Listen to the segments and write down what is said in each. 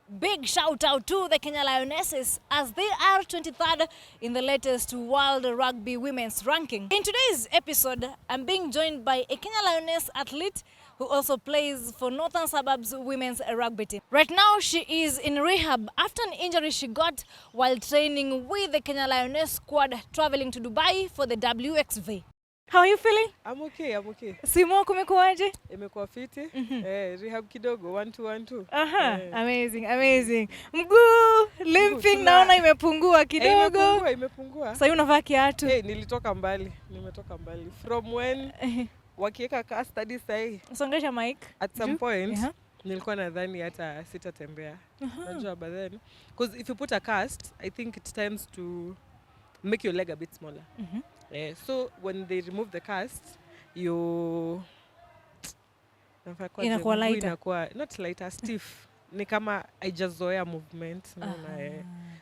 Big shout out to the Kenya Lionesses as they are 23rd in the latest World Rugby Women's ranking. In today's episode, I'm being joined by a Kenya Lioness athlete who also plays for Northern Suburbs Women's Rugby team. Right now, she is in rehab after an injury she got while training with the Kenya Lioness squad traveling to Dubai for the WXV. How are you feeling? I'm okay. Simo kumekuaje? Imekuwa fiti. Rehab kidogo 1-2. Amazing. Mguu limping naona imepungua kidogo. Imepungua. Sasa unavaa kiatu. Nimetoka mbali. From when wakiweka car study sahi. Songesha mic. At some point nilikuwa nadhani hata sitatembea. Unajua but then because if you put a cast, I think it tends to make your leg a bit smaller. So when they remove the cast, inakuwa lighter. Not lighter, stiff. Ni kama haijazoea movement.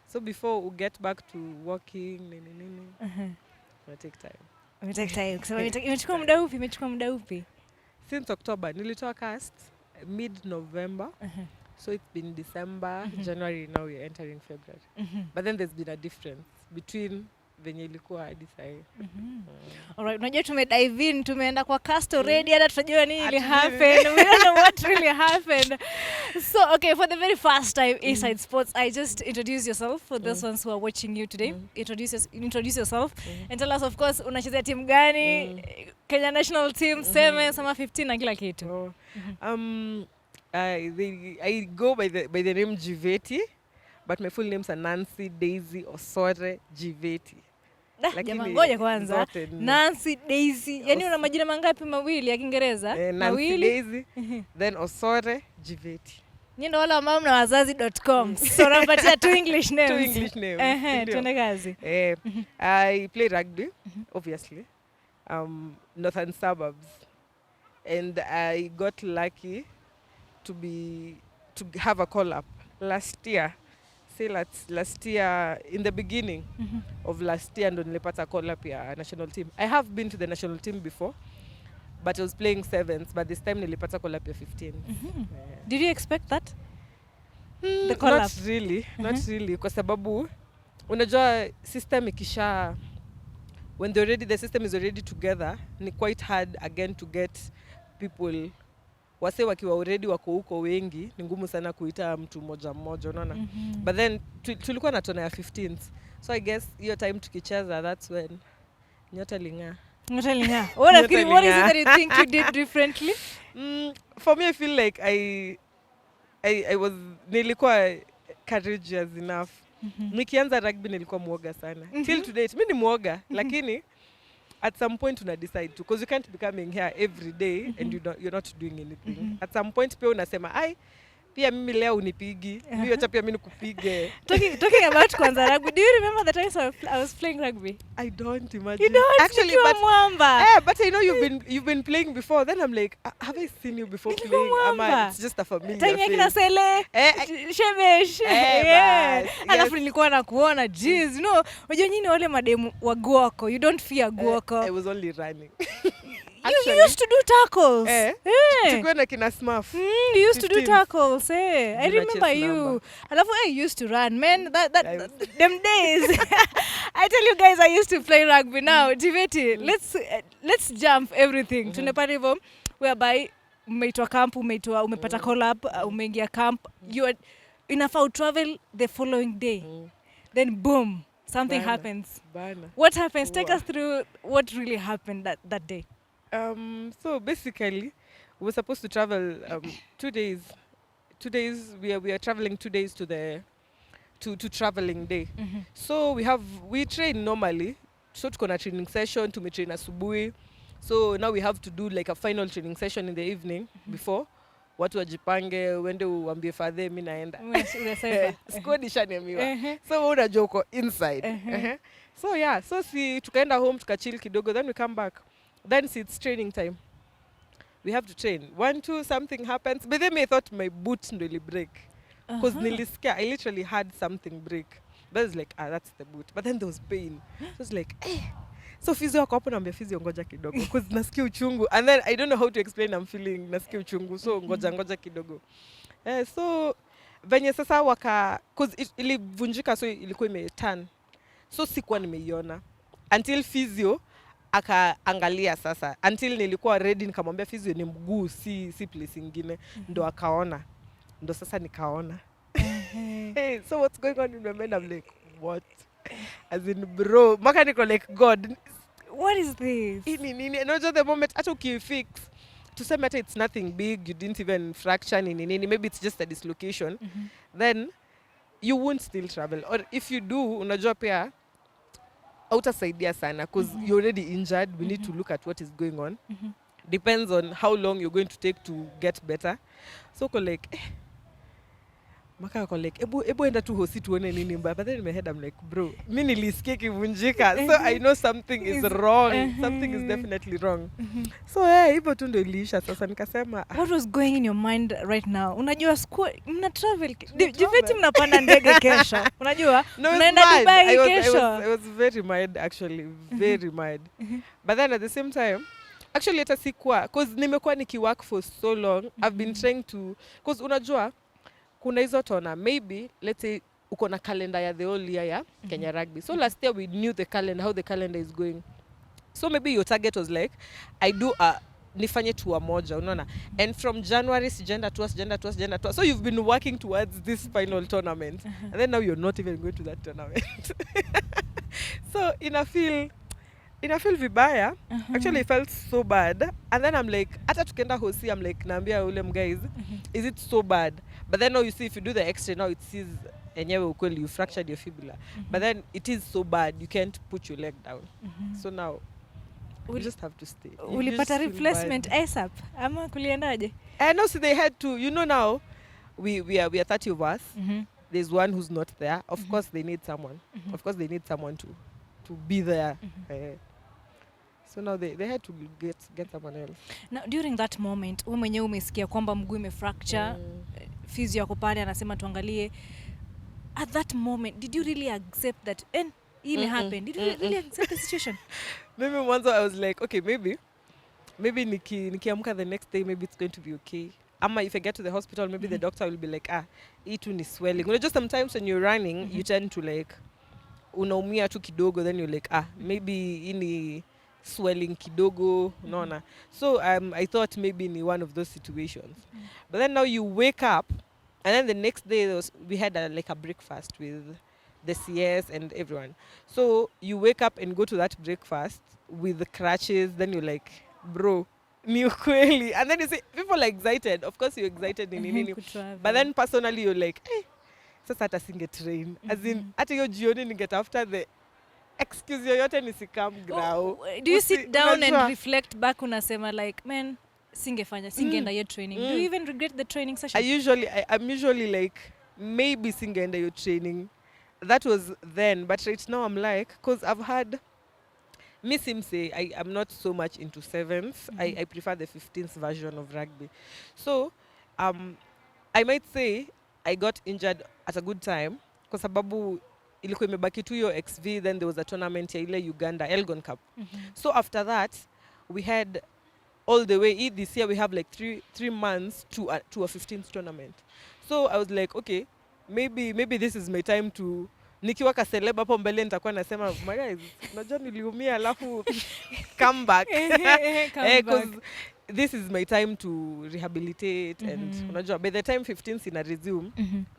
So before we get back to walking, it take time. So imechukua muda upi? Since October, nilitoa cast mid-November. So it's been December, January, now we're entering February. But then there's been a difference between venye ilikuwa hadi sahi. Alright, unajua tumedive in, tumeenda kwa cast already, hata tunajua nini ili happen. We don't know what really happened. So, okay, for the very first time inside sports, I just introduce yourself for those ones who are watching you today. Introduce yourself and tell us, of course, unachezea team gani, Kenya national team, 7, sama 15 na kila kitu. I go by the name Jiveti, but my full names are Nancy Daisy Osore Jiveti. Jamaa ngoja kwanza. Nancy Daisy. Yaani una majina mangapi mawili ya Kiingereza? Nancy Daisy, then Osore Jiveti. Nyinyi ndo wale ambao mna wazazi.com. So napatia two English names. Two English names. Tuende kazi. I play rugby, obviously. Northern Suburbs. And I got lucky to have a call up last year. Last year, in the beginning of last year, ndo nilipata call up ya national team. I have been to the national team before, but I was playing 7s, but this time nilipata call up ya 15. Did you expect that? The call up? Not really, kwa sababu unajua system ikisha, when the system is already together, ni quite hard again to get people. Wase wakiwa already wako huko wengi, ni ngumu sana kuita mtu mmoja unaona. But then tulikuwa na tona ya 15s. So I guess hiyo time tukicheza, that's when nyota linga. What is it that you think you did differently? For me, I feel like I was nilikuwa courageous enough. Nikianza rugby nilikuwa muoga sana. Till today, mimi ni muoga, lakini at some point una decide to, because you can't be coming here every day and you're not doing anything. At some point pia unasema pia mimi leo unipigi, mimi acha pia mimi nikupige. Talking about kwanza rugby, do you remember the times I was playing rugby? I don't imagine. You don't actually, but mwamba. But I know you've been playing before. Then I'm like, have I seen you before playing? It's just a familiar face. Time kina Sele, Shemesh. Alafu nilikuwa nakuona, jeez, unajua nyinyi wale mademu wa guoko, you don't fear guoko. I was only running. You used to do tackles. Tulikuwa na kina Smurf. You used to do tackles. I remember you. Alafu I used to run, man. That them days. I tell you guys, I used to play rugby. Now, Jiveti, let's jump everything. Tunapata hivyo whereby umeitwa camp, umepata call up, umeingia camp. You are inafaa travel the following day. Then boom, something happens. What happens? Take us through what really happened that day. So basically, we were supposed to travel 2 days. 2 days we are traveling 2 days to traveling day. So we train normally. So tuko na training session, tumetrain asubuhi. So now we have to do like a final training session in the evening before watu wajipange uende uambie father mimi naenda. Squad ishaniamiwa. So unajua uko inside. So yeah, so tukaenda home tukachill kidogo, then we come back. Then it's training time. We have to train. 1-2, something happens. But then I thought my boot really break. Because nilisikia, I literally had something break. But it's like, that's the boot. But then there was pain. So it's like, So physio wako hapo naambia physio ngoja kidogo because nasikia uchungu, and then I don't know how to explain I'm feeling nasikia uchungu, so ngoja kidogo. So venye sasa cause ilivunjika, so ilikuwa imeturn, so sikuwa nimeiona until physio akaangalia sasa, until nilikuwa ready nikamwambia physio ni mguu, si place ingine. Ndo akaona, ndo sasa nikaona. Hey, so what's going on in my mind? I'm like, what? As in, bro, maka niko like, God, what is this? Not just the moment, hata ukifix, tuseme hata it's nothing big, you didn't even fracture, maybe it's just a dislocation, then you won't still travel. Or if you do, unajua pia, hautasaidia sana, because you're already injured. We need to look at what is going on. Depends on how long you're going to take to get better. So like, maka ako like, ebu enda tu hosi tuone nini mbaya. But then in my head I'm like, bro, mi nilisikia kivunjika, so I know something is wrong. Something is definitely wrong. So hivyo tu ndo iliisha. Sasa nikasema, what was going in your mind right now? Unajua mna travel, Jiveti mnapanda ndege kesho. Unajua? Mnaenda Dubai kesho. I was very mad actually, very mad. But then at the same time, actually hata sikuwa, cause nimekuwa nikiwork for so long, I've been trying to, cause unajua, kuna hizo tona, maybe let's say uko na calendar ya the whole year ya Kenya Rugby. So last year we knew the calendar, how the calendar is going. So maybe your target was like, I do nifanye tour moja, unaona. And from January sijaenda tour. So you've been working towards this final tournament. And then now you're not even going to that tournament. So ina feel vibaya. Actually it felt so bad. And then I'm like, hata tukenda hosi, I'm like, naambia ule guys, is it so bad? But then now you see, if you do the x-ray, now it sees enyewe ukweli you fractured your fibula. But then it is so bad, you can't put your leg down. So now you just have to stay. Ulipata replacement ASAP ama kuliendaje? No, so they had to, now we are 30 of us. There's one who's not there. Of course they need someone. Of course they need someone to be there. So now they had to get someone else. Now during that moment, wewe mwenyewe umesikia kwamba mguu imefracture, physio yako pale anasema tuangalie. At that moment, did you really accept that it happened? Did you really accept the situation? Maybe once I was like, okay, maybe nikiamka the next day, maybe it's going to be okay. Ama if I get to the hospital, maybe the doctor will be like, hii tu ni swelling. Just sometimes when you're running, you tend to like, unaumia tu kidogo, then you're like, maybe ini swelling kidogo, unaona. So I thought maybe in one of those situations. But then now you wake up, and then the next day we had a breakfast with the CS and everyone. So you wake up and go to that breakfast with the crutches, then you're like, bro, ni ukweli. And then you see, people are excited. Of course you're excited in nini. But then personally you're like, sasa hata singe train. As in, hata hiyo jioni ningetafuta the excuse yoyote nisikam grau. Do you sit down and reflect back unasema like, man, singeenda your training? Do you even regret the training session? I'm usually like, maybe singeenda your training. That was then, but right now I'm like, because I've had, Miss Simse, I'm not so much into sevens. I prefer the 15th version of rugby. So, I might say I got injured at a good time, kwa sababu ilikuwa imebaki tu yo XV, then there was a tournament ya ile Uganda, Elgon Cup. So after that, we had all the way, this year we have like three months to a 15th tournament. So I was like, okay, maybe this is my time to, nikiwa ka celeb hapo mbele nitakuwa nasema, my guys, unajua niliumia alafu come back. Because this is my time to rehabilitate and unajua by the time 15th ina resume,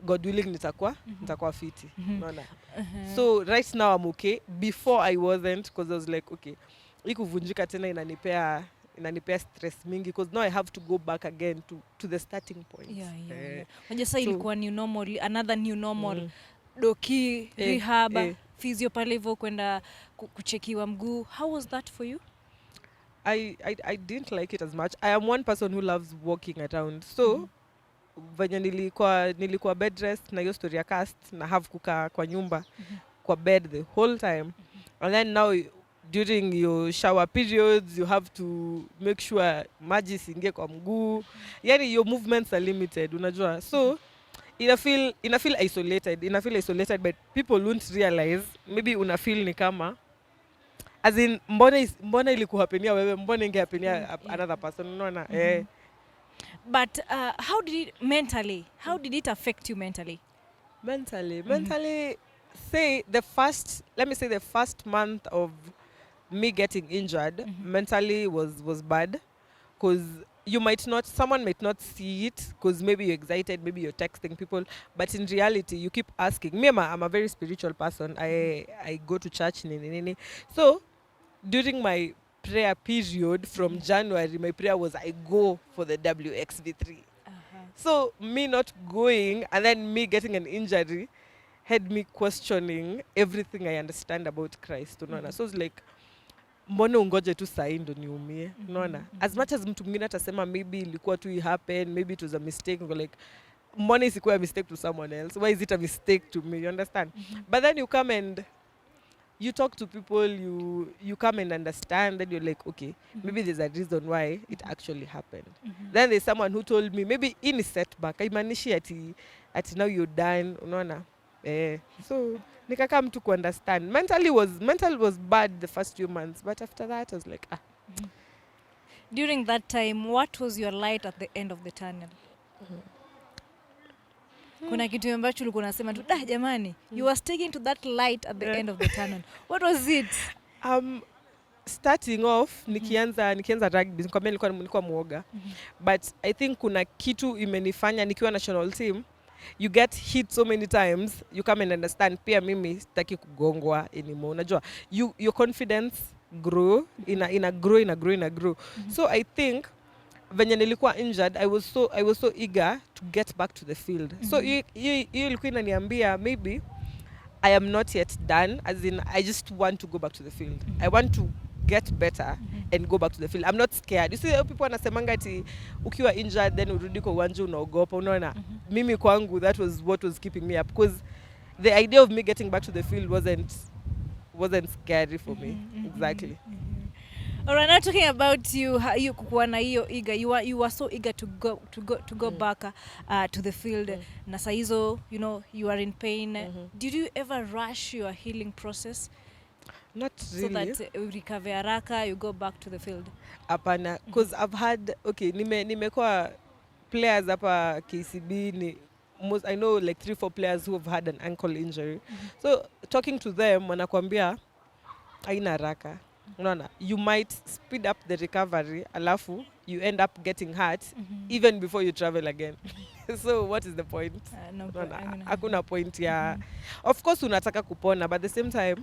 God willing nitakuwa fiti. Unaona? So right now I'm okay. Before I wasn't, because I was like, okay, ikuvunjika tena inanipea stress mingi, because now I have to go back again to the starting point. Unajua sasa ilikuwa new normal, another new normal. Doki, rehab, physio pale hivyo kwenda kuchekiwa mguu. How was that for you? I didn't like it as much. I am one person who loves walking around. So venye nilikuwa bed rest na hiyo story ya cast na have kukaa kwa nyumba kwa bed the whole time. And then now during your shower periods you have to make sure maji siingie kwa mguu. Yani your movements are limited, unajua. So ina feel isolated, but people won't realize, maybe una feel ni kama, as in mbona ilikuhapenia wewe, mbona ingehapenia another person, unaona. But how did it affect you mentally? Mentally, let me say the first month of me getting injured, mentally was bad, because someone might not see it, because maybe you're excited, maybe you're texting people, but in reality you keep asking. I'm a very spiritual person. I go to church, so during my prayer period from January, my prayer was I go for the WXV3. So me not going and then me getting an injury had me questioning everything I understand about Christ, unaona. So it's like, mbona ungoje tu sahi ndo niumie, unaona. As much as mtu mwingine atasema maybe ilikuwa tu it happened, maybe it was a mistake, like, mbona isikuwa a mistake to someone else? Why is it a mistake to me? You understand? But then you come and you talk to people, you come and understand, then you're like, okay, maybe there's a reason why it actually happened. Then there's someone who told me, maybe in a setback, haimanishi ati now you're done, unaona. So nikaka mtu ku understand. Mental was bad the first few months, but after that I was like, During that time, what was your light at the end of the tunnel? Kuna kitu ambacho ulikuwa unasema tu, jamani, you were sticking to that light at the end of the tunnel. What was it? Starting off, nikianza rugby, nilikuwa muoga. But I think kuna kitu imenifanya nikiwa national team, you get hit so many times, you come and understand, pia mimi sitaki kugongwa anymore. Unajua, your confidence grow, ina grow. So I think venye nilikuwa injured, I was so eager to get back to the field. So hiyo ilikuwa inaniambia maybe I am not yet done, as in I just want to go back to the field. I want to get better and go back to the field. I'm not scared. You see, people wanasemanga ati ukiwa injured then urudi kwa uwanja unaogopa, unaona. Mimi kwangu, that was what was keeping me up, because the idea of me getting back to the field wasn't scary for me. Exactly. Alright, now talking about you kukuwa na hiyo eager, you were so eager to go back to the field. Na saa hizo, you are in pain. Did you ever rush your healing process? Not really. So that you recover haraka, you go back to the field? Hapana, because I've had, nimekuwa players hapa KCB, I know like 3-4 players who have had an ankle injury. So talking to them, wanakuambia haina haraka. Unaona, you might speed up the recovery, alafu you end up getting hurt even before you travel again. So what is the point? Hakuna point ya. Of course unataka kupona, but at the same time,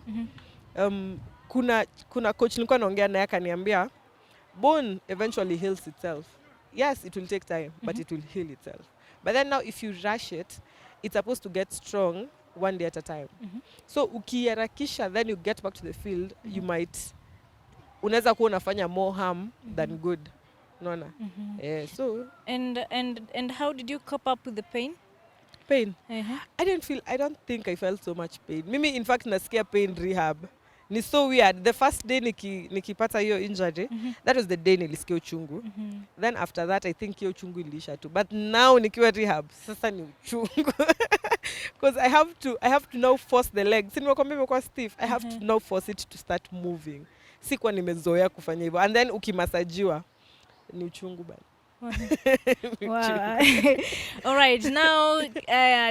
kuna coach nilikuwa naongea naye akaniambia, bone eventually heals itself. Yes, it will take time, but it will heal itself. But then now if you rush it, it's supposed to get strong one day at a time. So ukiharakisha, then you get back to the field, you might, unaweza kuwa unafanya more harm than good. Unaona? So and how did you cope up with the pain? I don't think I felt so much pain. Mimi in fact nasikia pain rehab. Ni so weird. The first day nikipata hiyo injury, that was the day nilisikia uchungu. Then after that I think hiyo uchungu iliisha tu. But now nikiwa rehab, sasa ni uchungu. Because I have to now force the leg. Si nimekwambia imekuwa stiff. I have to now force it to start moving. Sikuwa nimezoea kufanya hivyo. And then ukimasajiwa ni uchungu bana. Wow. All right, now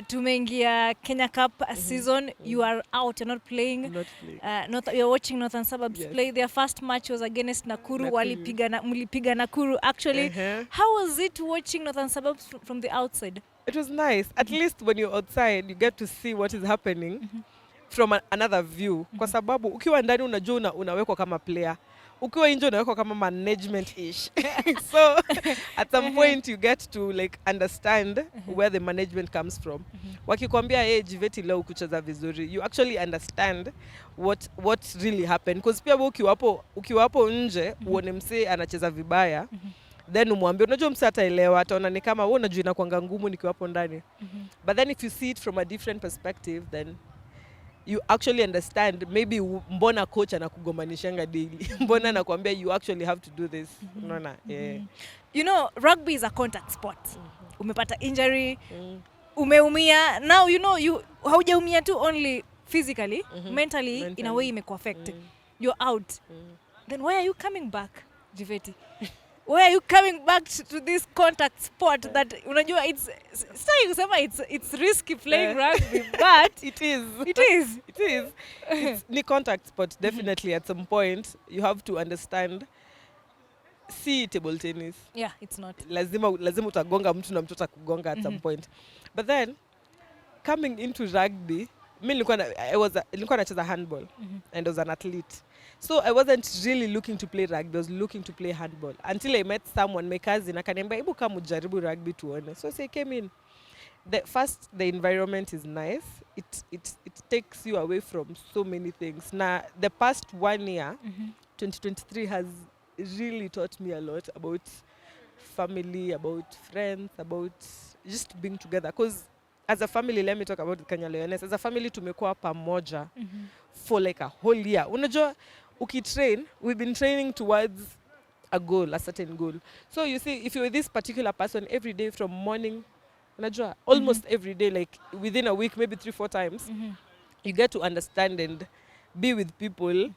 tumeingia Kenya Cup season. You are out, you're not playing. You're watching Northern Suburbs play. Their first match was against Nakuru. Mulipiga Nakuru. Actually, how was it watching Northern Suburbs from the outside? It was nice. At least when you're outside, you get to see what is happening from another view. Kwa sababu ukiwa ndani unajua unawekwa kama player. Ukiwa nje unawekwa kama management-ish. So at some point you get to like understand where the management comes from. Wakikwambia Jiveti leo kucheza vizuri, you actually understand what really happened. Because pia ukiwapo nje uone msee anacheza vibaya, then umwambie, unajua msee ataelewa, ataona ni kama wewe unajua inakuanga ngumu nikiwapo ndani. But then if you see it from a different perspective, then you actually understand maybe mbona coach anakugomanishanga daily. Mbona anakuambia you actually have to do this. Unaona? You know, rugby is a contact sport. Umepata injury, umeumia. Now you haujaumia tu only physically, mentally in a way imekuaffect. You're out. Then why are you coming back, Jiveti? why are you coming back to this contact sport that unajua it's risky playing rugby, but it is. It is. It is. It's ni contact sport. Definitely, at some point, you have to understand. See table tennis. Yeah, it's not. Lazima utagonga mtu na mtu atakugonga at some point. But then, coming into rugby, nilikuwa nacheza handball and I was an athlete. So I wasn't really looking to play rugby, I was looking to play handball. Until I met someone, my cousin, akaniambia, hebu kama ujaribu rugby tuone. So I came in. The environment is nice. It takes you away from so many things. Now, the past 1 year, 2023 has really taught me a lot about family, about friends, about just being together. Because as a family, let me talk about the Kenya Lioness. As a family, tumekuwa pamoja for like a whole year. Unajua, ukitrain, we've been training towards a goal, a certain goal. So you see, if you're with this particular person every day from morning, unajua, almost every day, like within a week, maybe 3-4 times, you get to understand and be with people,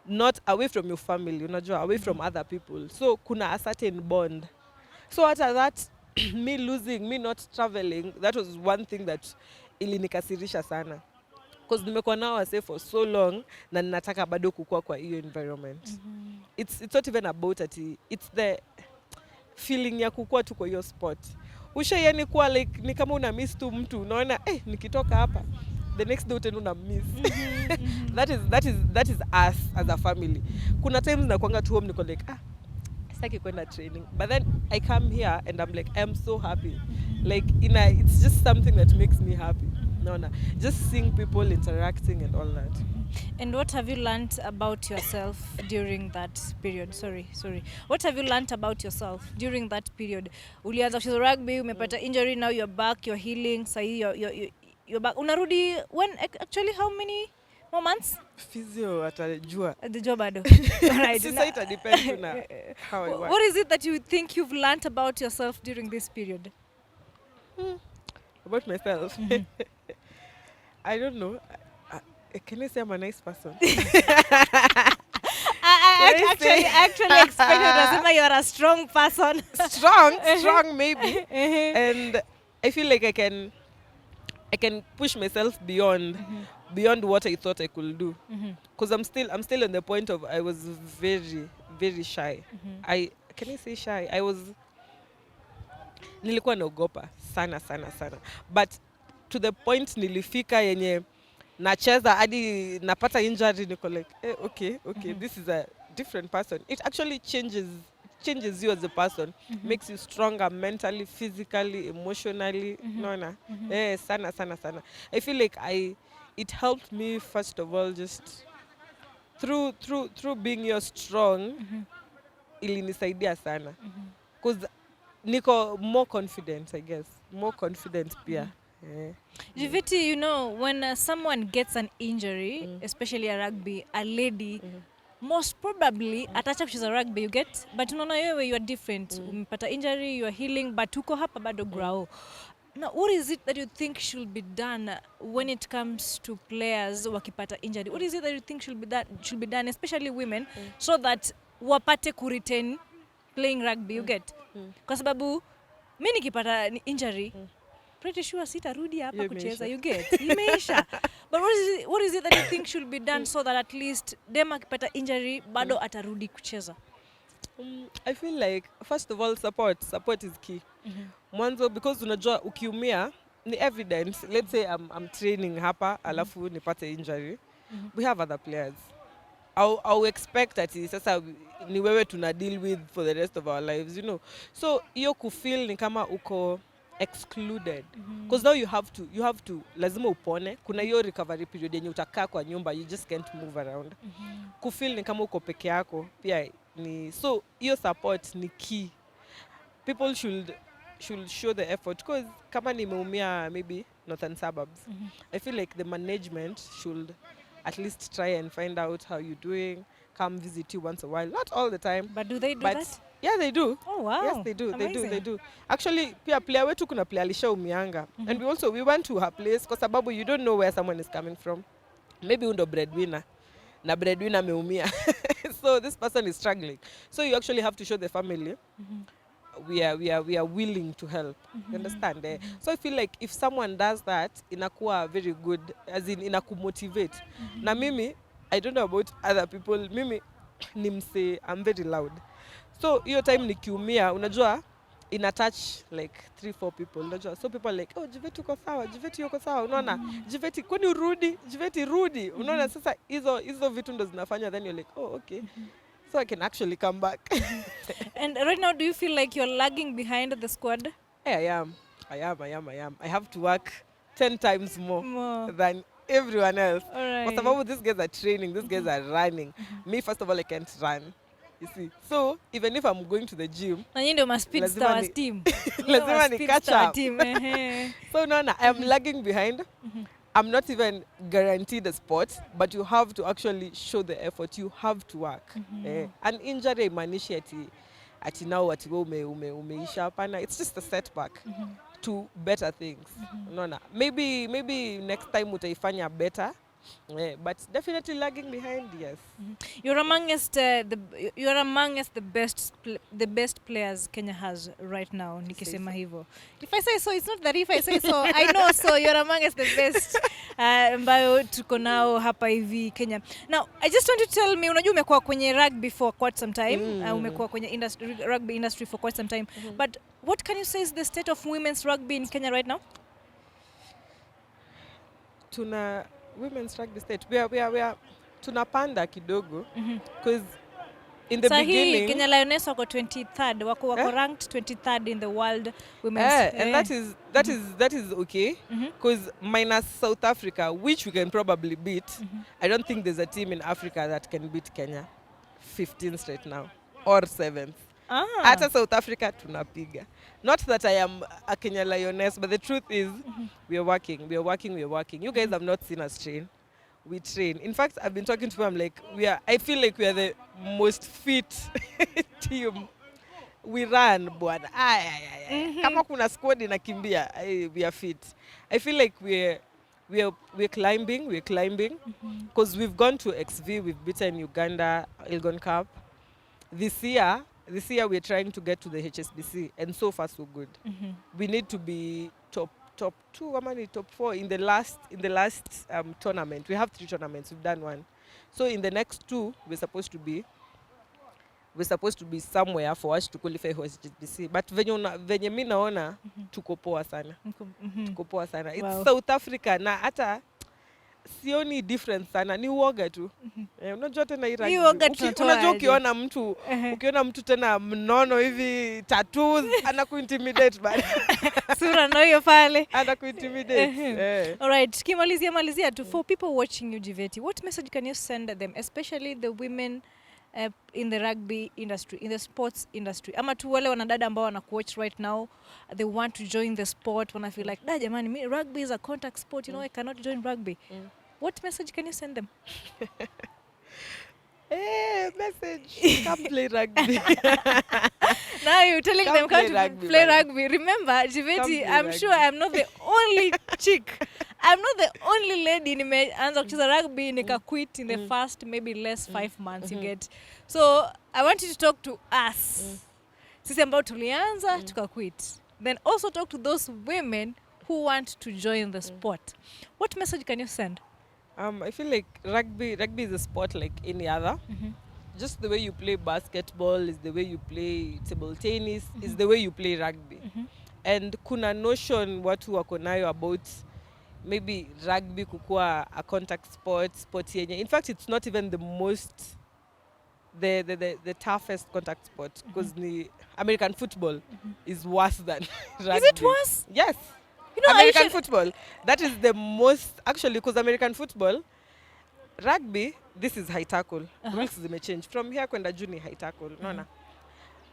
not away from your family, unajua, away from other people. So kuna a certain bond. So after that, me not traveling, that was one thing that ilinikasirisha sana. Because nimekuwa nao wase for so long na ninataka bado kukua kwa hiyo environment. It's not even about it. It's the feeling ya kukua tu kwa hiyo sport. Yani kuwa like ni kama una miss tu mtu, unaona nikitoka hapa the next day utenu na miss. That is us as a family. Kuna times na kuanga tu home niko like sitaki kwenda training, but then I come here and I'm like I'm so happy. Like it's just something that makes me happy. Just seeing people interacting and all that. And what have you learned about yourself during that period? Sorry. What have you learned about yourself during that period? Ulianza kucheza rugby, umepata injury, now you're back, you're healing, sahi you're back. Unarudi when actually how many more months? Physio atajua. Atajua bado. Alright. Sasa ita depend na how I work. What is it that you think you've learned about yourself during this period? About myself? I don't know. Can I say I'm a nice person? I actually expected you're a strong person. Strong maybe. And I feel like I can push myself beyond what I thought I could do. Because I'm still on the point of I was very, very shy. Can I say shy? Nilikuwa naogopa sana. But to the point nilifika yenye nacheza hadi napata injury, niko like okay, this is a different person. It actually changes you as a person, makes you stronger mentally, physically, emotionally. Sana. I feel like it helped me first of all just through being your strong, ilinisaidia sana. Because niko more confident, I guess. More confident pia. Jiviti, when someone gets an injury, especially a rugby, a lady, most probably atacha kucheza rugby, you get, but unaona wewe you are different. Umepata injury, you are healing, but uko hapa bado grao. Now, what is it that you think should be done when it comes to players wakipata injury? What is it that you think should be done, especially women, so that wapate kuretain playing rugby, you get? Kwa sababu mimi nikipata injury, pretty sure sitarudi hapa kucheza, you get? Imeisha. But what is it that you think should be done so that at least dem akipata injury bado atarudi kucheza? I feel like first of all support is key. Mwanzo, because unajua ukiumia ni evidence. Let's say I'm training hapa alafu nipate injury. We have other players. I'll expect that sasa ni wewe tuna deal with for the rest of our lives, So hiyo kufeel ni kama uko excluded. Because now you have to lazima upone. Kuna hiyo recovery period yenye utakaa kwa nyumba, you just can't move around. Kufeel ni kama uko peke yako pia ni, so hiyo support ni key. People should show the effort, because kama nimeumia maybe northern suburbs, I feel like the management should at least try and find out how you're doing, come visit you once a while, not all the time. But do they do that? Yeah, they do. Oh wow. Yes, they do. Amazing. They do. Actually, pia player wetu kuna player alishaumianga. And we went to her place kwa sababu you don't know where someone is coming from. Maybe undo breadwinner. Na breadwinner ameumia. So this person is struggling. So you actually have to show the family we are willing to help. You understand? So I feel like if someone does that, inakuwa very good, as in inakumotivate. Na mimi, I don't know about other people, mimi nimse, I'm very loud. So hiyo time nikiumia, unajua, ina touch like 3-4 people, unajua. So people are like, oh, Jiveti uko sawa, Jiveti yuko sawa, unaona? Jiveti, kwani urudi? Jiveti rudi. Unaona, sasa hizo vitu ndo zinafanya, then you're like, oh, okay. So I can actually come back. And right now, do you feel like you're lagging behind the squad? Yeah, I am. I have to work 10 times more than everyone else. All right. Kwa sababu these guys are training, these guys are running. Me, first of all, I can't run. You see. So even if I'm going to the gym, Na nyinyi ndio ma speed stars team. lazima ni catch up. So no, I'm lagging behind. I'm not even guaranteed a spot, but you have to actually show the effort. You have to work. An injury imanishi ati now ati umeisha hapana. It's just a setback to better things. No. Maybe next time utaifanya better. But definitely lagging behind, yes. You're amongst the best players Kenya has right now. Nikisema hivyo. If I say so, it's not that if I say so. I know so. You're amongst the best ambayo tuko nao hapa hivi Kenya. Now, I just want you to tell me, unajua umekuwa kwenye rugby for quite some time. Umekuwa kwenye rugby industry for quite some time. But what can you say is the state of women's rugby in Kenya right now? Tuna women's rugby state. We are tunapanda kidogo because in the beginning Kenya Lioness wako 23rd, wako ranked 23rd in the world women's. And that is okay because minus South Africa, which we can probably beat. I don't think there's a team in Africa that can beat Kenya 15th right now or 7th. Hata South Africa tunapiga. Not that I am a Kenya Lioness, but the truth is we are working. You guys have not seen us train. We train. In fact, I've been talking to them, I'm like, I feel like we are the most fit team. We run, bwana. Kama kuna squad inakimbia, we are fit. I feel like we're climbing because we've gone to XV, we've beaten Uganda, Elgon Cup. This year we're trying to get to the HSBC, and so far so good. We need to be top 2, top 4 in the last tournament. We have 3 tournaments. We've done 1. So in the next 2, we're supposed to be somewhere for us to qualify for HSBC. But venye mimi naona tuko poa sana. Tuko poa sana. It's South Africa na hata sioni difference sana, ni uoga tu. Unajua tena hii rugby. Unajua ukiona mtu tena mnono hivi tattoos anakuintimidate bana. Sura ndio hiyo pale. Anakuintimidate. All right, kimalizia tu, for people watching you Jiveti, what message can you send them, especially the women in the rugby industry, in the sports industry? Ama tu wale wanadada ambao wanakuwatch right now, they want to join the sport, wanna feel like, da jamani, rugby is a contact sport, I cannot join rugby. What message can you send them? Message. Come play rugby. Now you're telling them come to play rugby. Remember, Jiveti, I'm sure I'm not the only chick. I'm not the only lady nimeanza kucheza rugby nika quit in the first maybe less 5 months, you get. So I want you to talk to us. Sisi ambao tulianza tuka quit. Then also talk to those women who want to join the sport. What message can you send? I feel like rugby is a sport like any other. Just the way you play basketball is the way you play table tennis, is the way you play rugby. And kuna notion watu wako nayo about maybe rugby kukua a contact sport yenye. In fact, it's not even the toughest contact sport because the American football is worse than rugby. Is it worse? Yes. American football, that is the most, actually, because American football, rugby, this is high tackle. Rules zimechange. From here kwenda juni high tackle. No.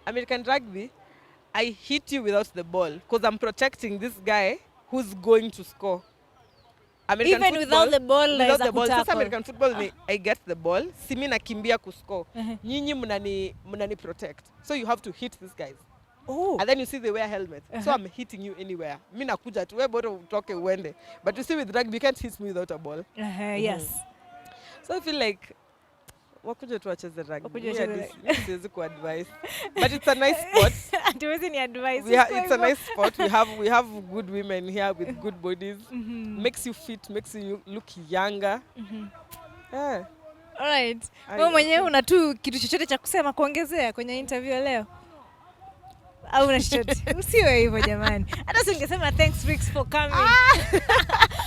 American rugby, I hit you without the ball because I'm protecting this guy who's going to score. American Even football, without the ball, without the ball. Sasa American football, I get the ball, simi nakimbia kuscore. Nyinyi mnani protect. So you have to hit these guys. Oh. And then you see they wear helmets. So I'm hitting you anywhere. Mi nakuja tu, we bora utoke uende. But you see with rugby, you can't hit me without a ball. Yes. So I feel like Wakuje tu wacheze rugby. Wakuje Mimi wacheze hadi siwezi kuadvise. But it's a nice sport. Hatuwezi ni advice. It's a nice sport. We have good women here with good bodies. Makes you fit, makes you look younger. Yeah. Alright. Wewe mwenyewe una tu kitu chochote cha kusema kuongezea kwenye interview leo? Au una chochote? Usiwe hivyo jamani. Hata singesema thanks Rix for coming.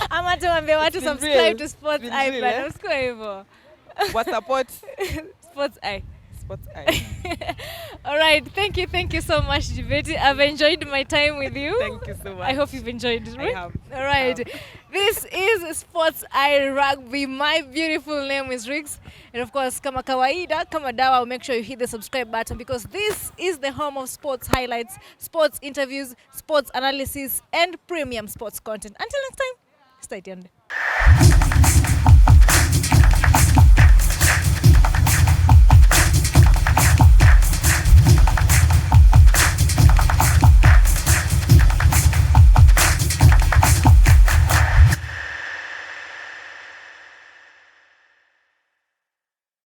Ama tuambie watu subscribe to Sports Eye bana. Usiwe hivyo. What support? Sports Eye. Sports Eye. All right, thank you so much, Jibeti. I've enjoyed my time with you. Thank you so much. I hope you've enjoyed it. Right? I have. All right. This is Sports Eye Rugby. My beautiful name is Rix. And of course, kama kawaida, kama dawa, make sure you hit the subscribe button because this is the home of sports highlights, sports interviews, sports analysis, and premium sports content. Until next time, stay tuned.